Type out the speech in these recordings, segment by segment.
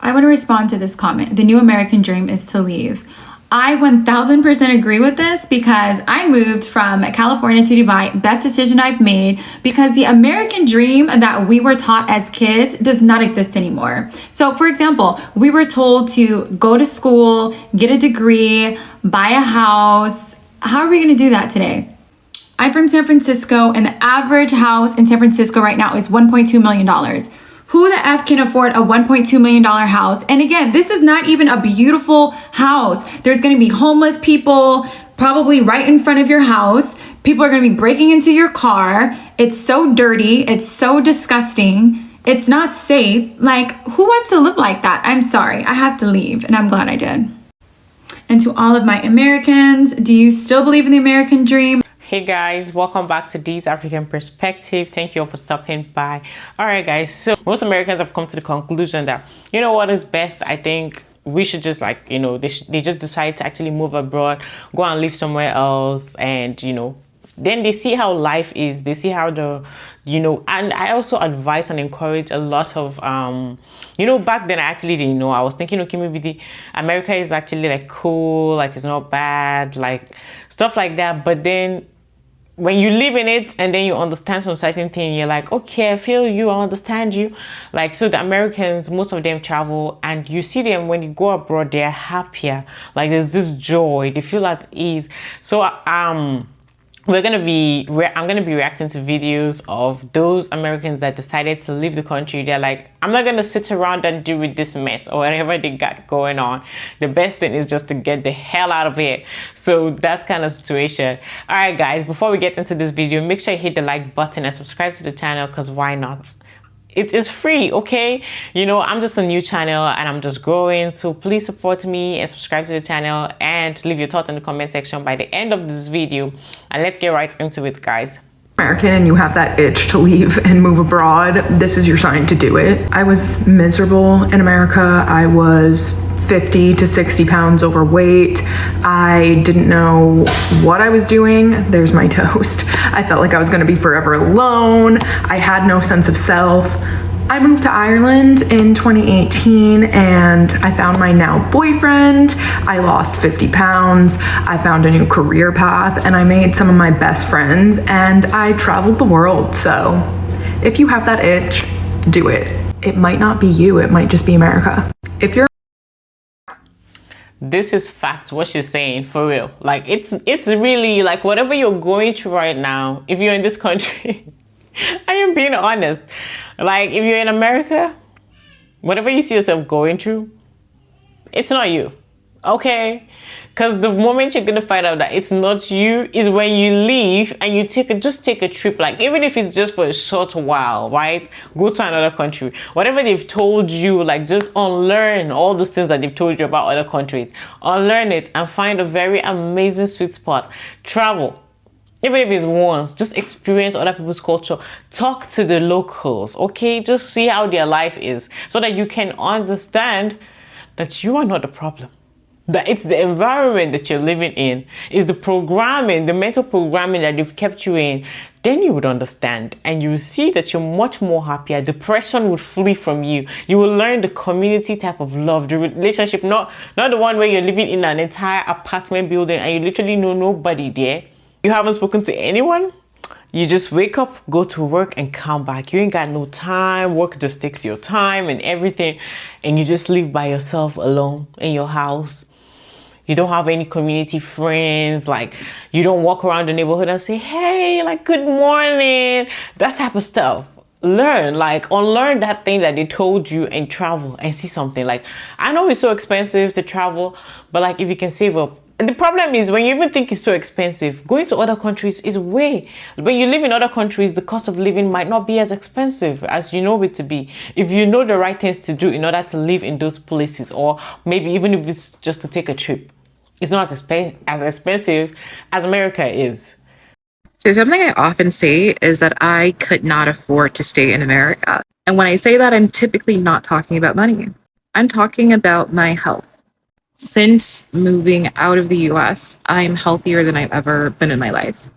I want to respond to this comment. The new American dream is to leave. I 1000% agree with this because I moved from California to Dubai. Best decision I've made because the American dream that we were taught as kids does not exist anymore. So, for example, we were told to go to school, get a degree, buy a house. How are we going to do that today? I'm from San Francisco, and the average house in San Francisco right now is $1.2 million. Who the F can afford a $1.2 million house? And again, this is not even a beautiful house. There's gonna be homeless people probably right in front of your house. People are gonna be breaking into your car. It's so dirty, it's so disgusting. It's not safe. Like, who wants to live like that? I'm sorry, I have to leave, and I'm glad I did. And to all of my Americans, do you still believe in the American dream? Hey guys, welcome back to Dee's African Perspective. Thank you all for stopping by. All right guys, so most Americans have come to the conclusion that, you know what is best? I think we should just they just decide to actually move abroad, go and live somewhere else, and then they see how life is, they see how and I also advise and encourage a lot of back then I actually didn't know. I was thinking, okay, maybe America is actually like cool, like it's not bad, like stuff like that. But then when you live in it and then you understand some certain thing, you're like, okay, I feel you, I understand you. Like, so the Americans, most of them travel, and you see them when you go abroad, they're happier. Like, there's this joy, they feel at ease. So I'm gonna be reacting to videos of those Americans that decided to leave the country. They're like, I'm not gonna sit around and deal with this mess or whatever they got going on. The best thing is just to get the hell out of here. So that's kind of situation. All right guys, before we get into this video, make sure you hit the like button and subscribe to the channel, because why not? It is free, okay? I'm just a new channel and I'm just growing, so please support me and subscribe to the channel and leave your thoughts in the comment section by the end of this video, and let's get right into it, guys. American and you have that itch to leave and move abroad, this is your sign to do it. I was miserable in America. I was 50 to 60 pounds overweight. I didn't know what I was doing. There's my toast. I felt like I was gonna be forever alone. I had no sense of self. I moved to Ireland in 2018 and I found my now boyfriend. I lost 50 pounds. I found a new career path and I made some of my best friends and I traveled the world. So if you have that itch, do it. It might not be you, it might just be America. If you're This is fact, what she's saying, for real. Like, it's really like whatever you're going through right now, if you're in this country, I am being honest. Like, if you're in America, whatever you see yourself going through, it's not you, okay? Because the moment you're gonna find out that it's not you is when you leave and you just take a trip, like even if it's just for a short while, right? Go to another country. Whatever they've told you, like just unlearn all those things that they've told you about other countries. Unlearn it and find a very amazing sweet spot. Travel. Even if it's once, just experience other people's culture. Talk to the locals, okay? Just see how their life is so that you can understand that you are not the problem. That it's the environment that you're living in, is the programming, the mental programming that they've kept you in. Then you would understand and you will see that you're much more happier. Depression would flee from you. You will learn the community type of love, the relationship, not the one where you're living in an entire apartment building and you literally know nobody there. You haven't spoken to anyone. You just wake up, go to work and come back. You ain't got no time. Work just takes your time and everything. And you just live by yourself alone in your house. You don't have any community friends. Like, you don't walk around the neighborhood and say, hey, like, good morning. That type of stuff. Learn, like, unlearn that thing that they told you and travel and see something. Like, I know it's so expensive to travel, but like, if you can save up. The problem is when you even think it's so expensive, going to other countries is way. When you live in other countries, the cost of living might not be as expensive as you know it to be. If you know the right things to do in order to live in those places, or maybe even if it's just to take a trip, it's not as expensive as America is. So something I often say is that I could not afford to stay in America. And when I say that, I'm typically not talking about money. I'm talking about my health. Since moving out of the US, I'm healthier than I've ever been in my life.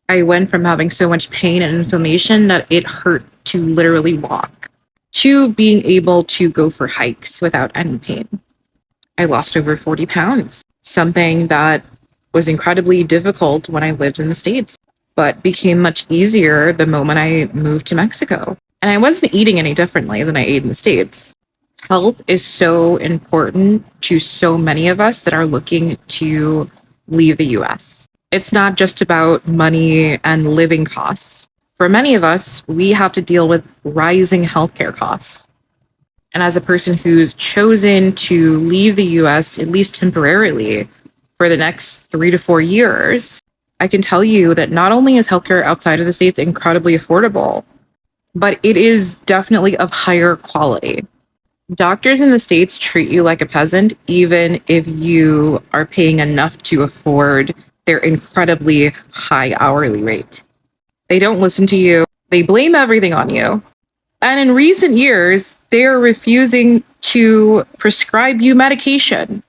I went from having so much pain and inflammation that it hurt to literally walk. to being able to go for hikes without any pain. I lost over 40 pounds, something that was incredibly difficult when I lived in the States, but became much easier the moment I moved to Mexico. And I wasn't eating any differently than I ate in the States. Health is so important to so many of us that are looking to leave the US. It's not just about money and living costs. For many of us, we have to deal with rising healthcare costs. And as a person who's chosen to leave the US, at least temporarily, for the next 3 to 4 years, I can tell you that not only is healthcare outside of the States incredibly affordable, but it is definitely of higher quality. Doctors in the States treat you like a peasant, even if you are paying enough to afford their incredibly high hourly rate. They don't listen to you. They blame everything on you. And in recent years, they're refusing to prescribe you medication.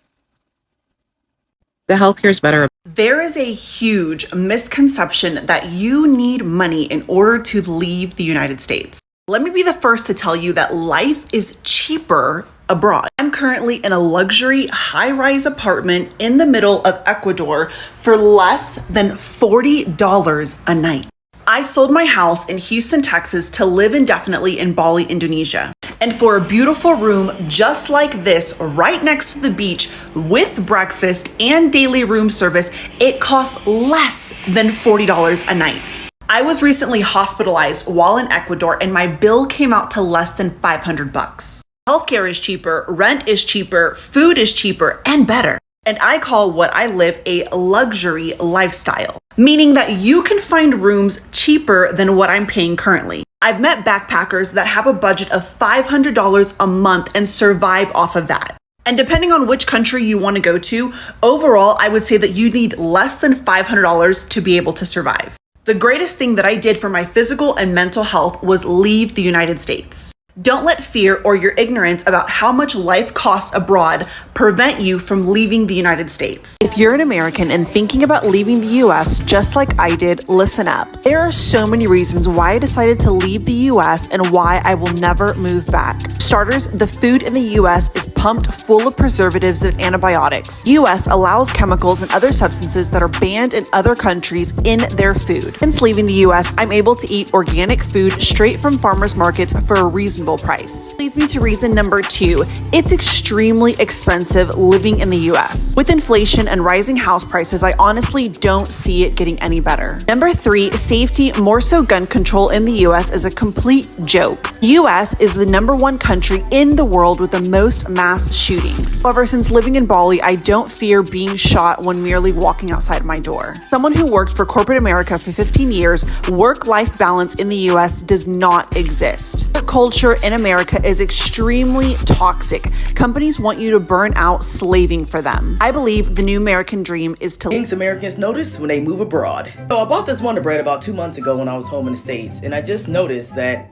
The healthcare is better. There is a huge misconception that you need money in order to leave the United States. Let me be the first to tell you that life is cheaper abroad. I'm currently in a luxury high-rise apartment in the middle of Ecuador for less than $40 a night. I sold my house in Houston, Texas to live indefinitely in Bali, Indonesia. And for a beautiful room just like this, right next to the beach, with breakfast and daily room service, it costs less than $40 a night. I was recently hospitalized while in Ecuador and my bill came out to less than $500. Healthcare is cheaper, rent is cheaper, food is cheaper and better. And I call what I live a luxury lifestyle, meaning that you can find rooms cheaper than what I'm paying currently. I've met backpackers that have a budget of $500 a month and survive off of that. And depending on which country you want to go to, overall, I would say that you need less than $500 to be able to survive. The greatest thing that I did for my physical and mental health was leave the United States. Don't let fear or your ignorance about how much life costs abroad prevent you from leaving the United States. If you're an American and thinking about leaving the US just like I did, listen up. There are so many reasons why I decided to leave the US and why I will never move back. Starters, the food in the US is pumped full of preservatives and antibiotics. US allows chemicals and other substances that are banned in other countries in their food. Since leaving the US, I'm able to eat organic food straight from farmers markets for a reasonable price. Leads me to reason number 2. It's extremely expensive living in the US. With inflation and rising house prices, I honestly don't see it getting any better. Number 3, safety, more so gun control in the US is a complete joke. US is the #1 country in the world with the most mass shootings. However, since living in Bali, I don't fear being shot when merely walking outside my door. Someone who worked for corporate America for 15 years, work-life balance in the US does not exist. The culture in America is extremely toxic. Companies want you to burn out slaving for them. I believe the new American dream is to Things Americans notice when they move abroad. So I bought this Wonder Bread about 2 months ago when I was home in the States, and I just noticed that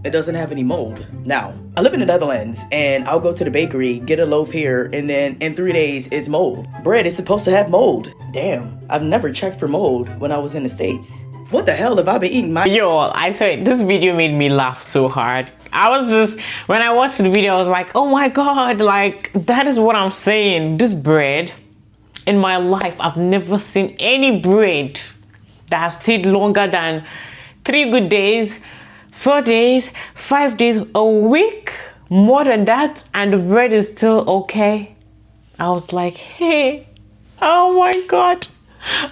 it doesn't have any mold. Now, I live in the Netherlands, and I'll go to the bakery, get a loaf here, and then in 3 days, it's mold. Bread is supposed to have mold. Damn, I've never checked for mold when I was in the States. What the hell have I been eating? Yo, I swear, this video made me laugh so hard. When I watched the video, I was like, oh my God, like, that is what I'm saying. This bread, in my life, I've never seen any bread that has stayed longer than 3 good days, 4 days, 5 days, a week, more than that, and the bread is still okay. I was like, hey, oh my God.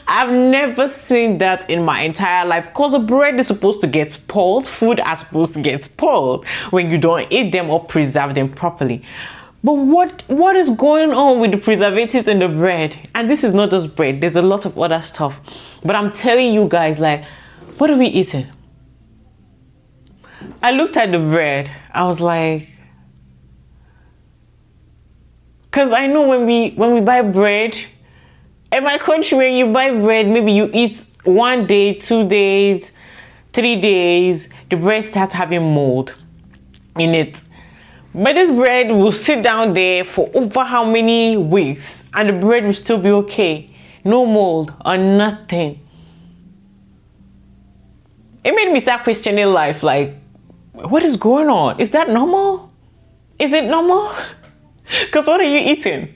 I've never seen that in my entire life, because the bread is supposed to get spoiled. Food are supposed to get spoiled when you don't eat them or preserve them properly. But what is going on with the preservatives in the bread? And this is not just bread, there's a lot of other stuff. But I'm telling you guys, like, what are we eating? I looked at the bread, I was like, because I know when we buy bread in my country, when you buy bread, maybe you eat 1 day, 2 days, 3 days, the bread starts having mold in it. But this bread will sit down there for over how many weeks and the bread will still be okay. No mold or nothing. It made me start questioning life, like, What is going on? Is that normal? Is it normal? Because what are you eating?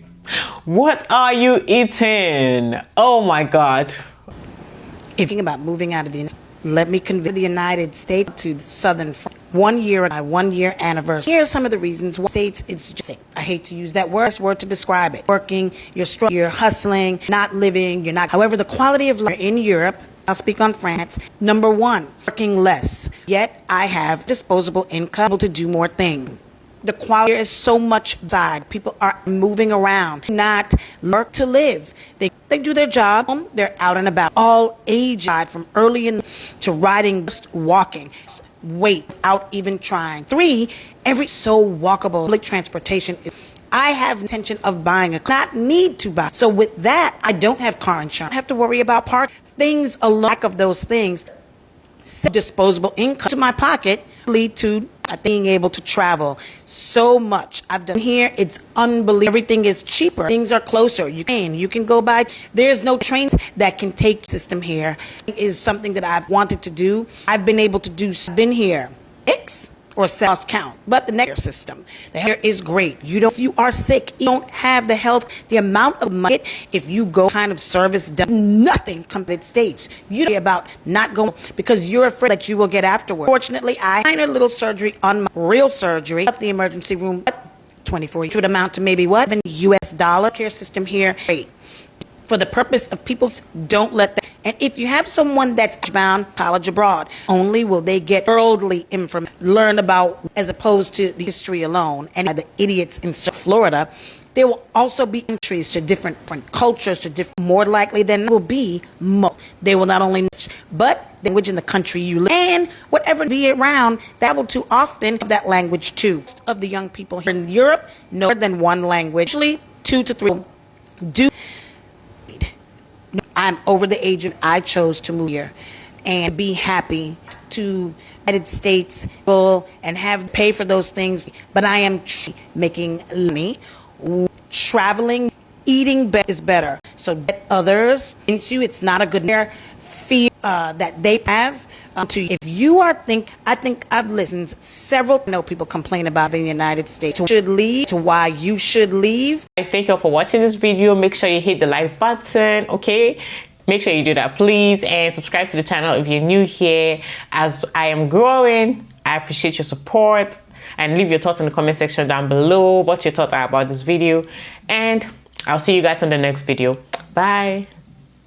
What are you eating? Oh my God. If you're thinking about moving out of the United States, let me convey the United States to the southern France. 1 year, my 1 year anniversary. Here are some of the reasons why states it's just, I hate to use that word to describe it. Working, you're struggling, you're hustling, not living, you're not. However, the quality of life in Europe, I'll speak on France. Number one, working less. Yet I have disposable income able to do more things. The quality is so much side. People are moving around, not work to live. They do their job, they're out and about. All age, from early in to riding, just walking, wait, out even trying. 3, every so walkable public transportation. I have intention of buying not need to buy. So with that, I don't have car insurance. I have to worry about park things. A lack of those things, disposable income to my pocket lead to being able to travel so much. I've done here. It's unbelievable. Everything is cheaper. Things are closer. You can go by. There's no trains that can take system here. It is something that I've wanted to do. I've been able to do. Been here. X or sales count, but the next system. The hair is great. If you are sick, you don't have the health, the amount of money. If you go kind of service, does nothing come to the States. You don't worry about not going because you're afraid that you will get afterwards. Fortunately, I had a little surgery on my real surgery of the emergency room. 24, which would amount to maybe what? US dollar care system here. Great. For the purpose of people, don't let that. And if you have someone that's bound college abroad, only will they get worldly information, learn about, as opposed to the history alone. And the idiots in Florida, there will also be entries to different cultures, to different, more likely than will be more. They will not only, but the language in the country you live and whatever be around, that will too often have that language too. Most of the young people here in Europe know more than one language, usually 2 to 3 do. I'm over the age of I chose to move here and be happy to United States and have pay for those things. But I am making money, traveling, eating is better. So get others into it's not a good fear that they have. If you are I think I've listened several. I know people complain about the United States should leave, to why you should leave. Guys, thank you all for watching this video. Make sure you hit the like button, okay? Make sure you do that, please, and subscribe to the channel if you're new here. As I am growing, I appreciate your support, and leave your thoughts in the comment section down below. What your thoughts are about this video, and I'll see you guys in the next video. Bye.